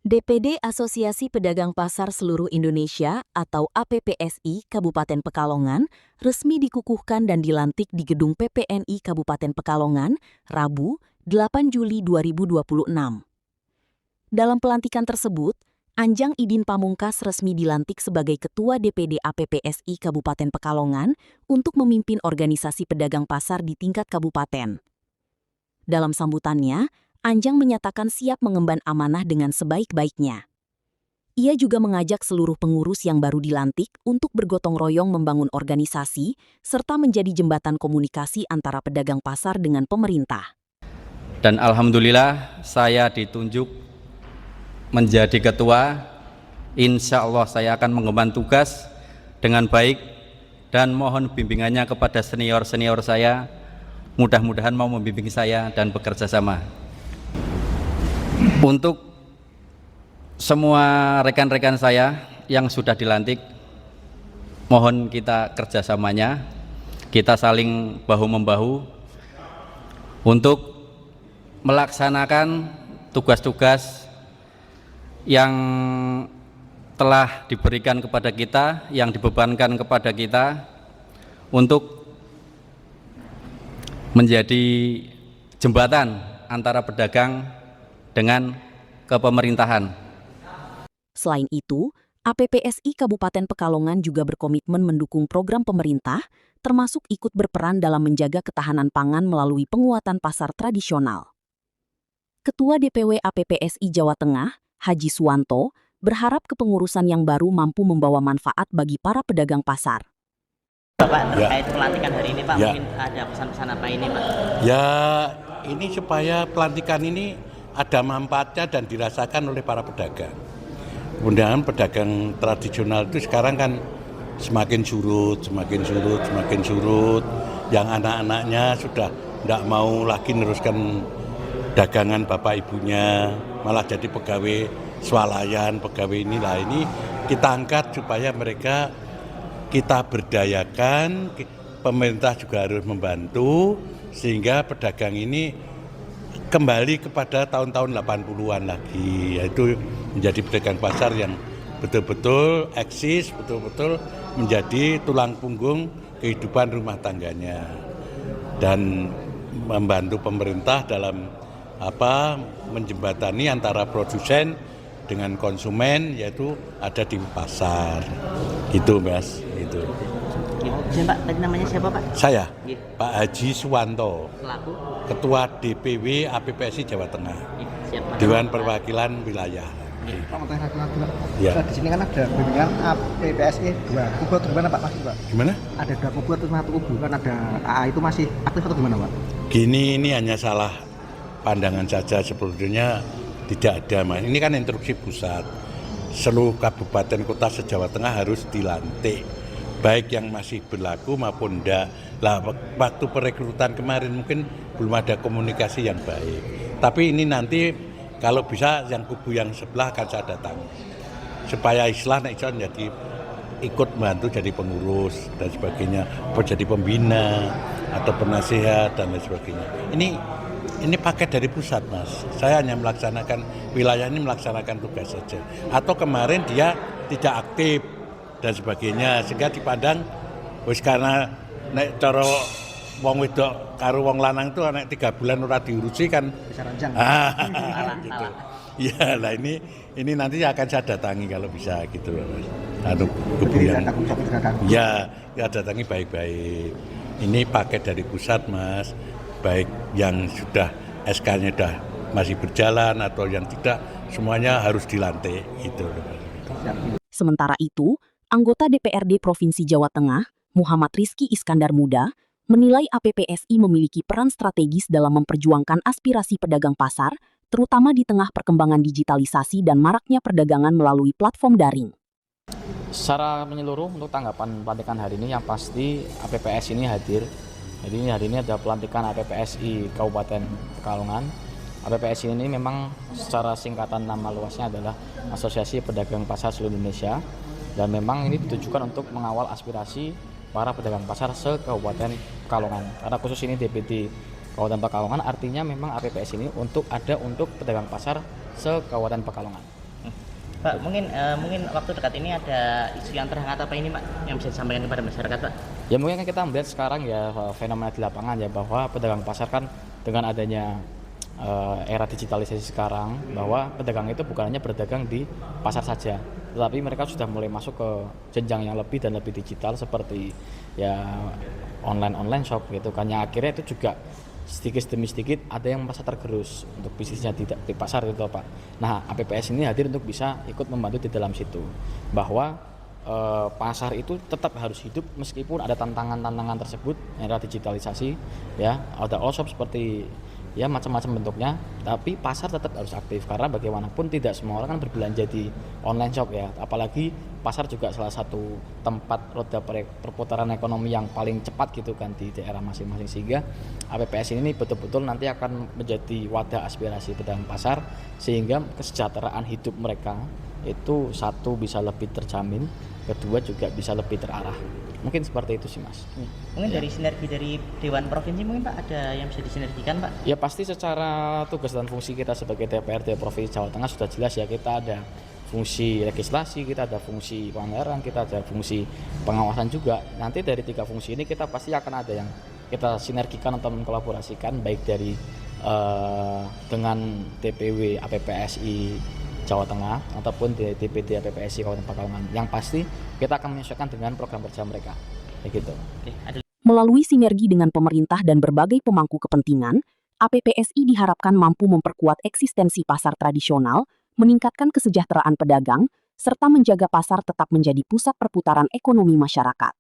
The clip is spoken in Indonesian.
DPD Asosiasi Pedagang Pasar Seluruh Indonesia atau APPSI Kabupaten Pekalongan resmi dikukuhkan dan dilantik di Gedung PPNI Kabupaten Pekalongan, Rabu, 8 Juli 2026. Dalam pelantikan tersebut, Anjang Idin Pamungkas resmi dilantik sebagai Ketua DPD APPSI Kabupaten Pekalongan untuk memimpin organisasi pedagang pasar di tingkat kabupaten. Dalam sambutannya, Anjang menyatakan siap mengemban amanah dengan sebaik-baiknya. Ia juga mengajak seluruh pengurus yang baru dilantik untuk bergotong royong membangun organisasi serta menjadi jembatan komunikasi antara pedagang pasar dengan pemerintah. Dan alhamdulillah saya ditunjuk menjadi ketua. Insya Allah saya akan mengemban tugas dengan baik dan mohon bimbingannya kepada senior-senior saya. Mudah-mudahan mau membimbing saya dan bekerja sama. Untuk semua rekan-rekan saya yang sudah dilantik, mohon kita kerjasamanya, kita saling bahu-membahu untuk melaksanakan tugas-tugas yang telah diberikan kepada kita, yang dibebankan kepada kita untuk menjadi jembatan antara pedagang dengan kepemerintahan. Selain itu, APPSI Kabupaten Pekalongan juga berkomitmen mendukung program pemerintah, termasuk ikut berperan dalam menjaga ketahanan pangan melalui penguatan pasar tradisional. Ketua DPW APPSI Jawa Tengah, Haji Suwanto, berharap kepengurusan yang baru mampu membawa manfaat bagi para pedagang pasar. Bapak, terkait pelantikan hari ini, Pak, mungkin ada pesan-pesan apa ini, Pak? Ya, ini supaya pelantikan ini ada manfaatnya dan dirasakan oleh para pedagang. Kemudian pedagang tradisional itu sekarang kan semakin surut. Yang anak-anaknya sudah tidak mau lagi meneruskan dagangan bapak ibunya, malah jadi pegawai swalayan, pegawai inilah. Ini kita angkat supaya mereka kita berdayakan, pemerintah juga harus membantu sehingga pedagang ini kembali kepada tahun-tahun 80-an lagi, yaitu menjadi pedagang pasar yang betul-betul eksis, betul-betul menjadi tulang punggung kehidupan rumah tangganya dan membantu pemerintah dalam menjembatani antara produsen dengan konsumen, yaitu ada di pasar. Gitu, Mas. Gitu. Pak, tadi namanya siapa, Pak? Saya, Pak Haji Suwanto, Selaku Ketua DPW APPSI Jawa Tengah, siapa? Dewan Perwakilan Wilayah. Pak, mau tanya satu Pak. Ya. Di sini kan ada bimbingan APPSI 2 kubu atau gimana Pak? Masih Pak? Gimana? Ada 2 kubu atau 1 kubu kan ada AA itu masih aktif atau gimana Pak? Gini, ini hanya salah pandangan saja, sebetulnya tidak ada, Mas. Ini kan instruksi pusat. Seluruh kabupaten kota se-Jawa Tengah harus dilantik, baik yang masih berlaku maupun tidak. Lah, waktu perekrutan kemarin mungkin belum ada komunikasi yang baik. Tapi ini nanti kalau bisa yang kubu yang sebelah akan saya datang, supaya islah jadi ikut membantu jadi pengurus dan sebagainya, atau jadi pembina atau penasihat dan lain sebagainya. Ini paket dari pusat, Mas. Saya hanya melaksanakan wilayah ini, melaksanakan tugas saja. Atau kemarin dia tidak aktif dan sebagainya, sehingga dipandang wis karena nek cara wong wedok karo wong lanang itu nek 3 bulan ora diurusi kan Bisa ranjang. gitu. Ya, lah ini nanti akan saya datangi kalau bisa gitu, Mas. Kubu yang ya datangi baik-baik. Ini paket dari pusat, Mas. Baik yang sudah SK-nya sudah masih berjalan atau yang tidak, semuanya harus dilantik gitu. Sementara itu, anggota DPRD Provinsi Jawa Tengah, Muhammad Rizky Iskandar Muda, menilai APPSI memiliki peran strategis dalam memperjuangkan aspirasi pedagang pasar, terutama di tengah perkembangan digitalisasi dan maraknya perdagangan melalui platform daring. Secara menyeluruh untuk tanggapan pelantikan hari ini, yang pasti APPSI ini hadir. Jadi hari ini ada pelantikan APPSI Kabupaten Pekalongan. APPSI ini memang secara singkatan nama luasnya adalah Asosiasi Pedagang Pasar Seluruh Indonesia, dan memang ini ditujukan untuk mengawal aspirasi para pedagang pasar se-Kabupaten Pekalongan. Karena khusus ini DPD Kabupaten Pekalongan, artinya memang APPSI ini untuk pedagang pasar se-Kabupaten Pekalongan. Pak, mungkin waktu dekat ini ada isu yang terhangat apa ini Pak yang bisa disampaikan kepada masyarakat Pak? Ya mungkin kan kita melihat sekarang ya fenomena di lapangan ya, bahwa pedagang pasar kan dengan adanya era digitalisasi sekarang, bahwa pedagang itu bukan hanya berdagang di pasar saja, tetapi mereka sudah mulai masuk ke jenjang yang lebih dan lebih digital seperti ya online shop gitu kan, yang akhirnya itu juga sedikit demi sedikit ada yang merasa tergerus untuk bisnisnya di pasar itu Pak. Nah, APPS ini hadir untuk bisa ikut membantu di dalam situ, bahwa pasar itu tetap harus hidup meskipun ada tantangan-tantangan tersebut, era digitalisasi ya, ada all shop seperti ya macam-macam bentuknya, tapi pasar tetap harus aktif karena bagaimanapun tidak semua orang kan berbelanja di online shop ya, apalagi pasar juga salah satu tempat roda perputaran ekonomi yang paling cepat gitu kan di daerah masing-masing, sehingga APPS ini betul-betul nanti akan menjadi wadah aspirasi pedagang pasar sehingga kesejahteraan hidup mereka itu satu bisa lebih terjamin, kedua juga bisa lebih terarah. Mungkin seperti itu sih Mas. Mungkin dari sinergi dari Dewan Provinsi mungkin Pak ada yang bisa disinergikan Pak? Ya pasti secara tugas dan fungsi kita sebagai DPRD Provinsi Jawa Tengah sudah jelas ya, kita ada fungsi legislasi, kita ada fungsi pelanggaran, kita ada fungsi pengawasan juga. Nanti dari 3 fungsi ini kita pasti akan ada yang kita sinergikan atau mengkolaborasikan, baik dari dengan DPW APPSI Jawa Tengah ataupun di DPD APPSI Kabupaten Pekalongan. Yang pasti kita akan menyesuaikan dengan program kerja mereka. Kayak gitu. Melalui sinergi dengan pemerintah dan berbagai pemangku kepentingan, APPSI diharapkan mampu memperkuat eksistensi pasar tradisional, meningkatkan kesejahteraan pedagang, serta menjaga pasar tetap menjadi pusat perputaran ekonomi masyarakat.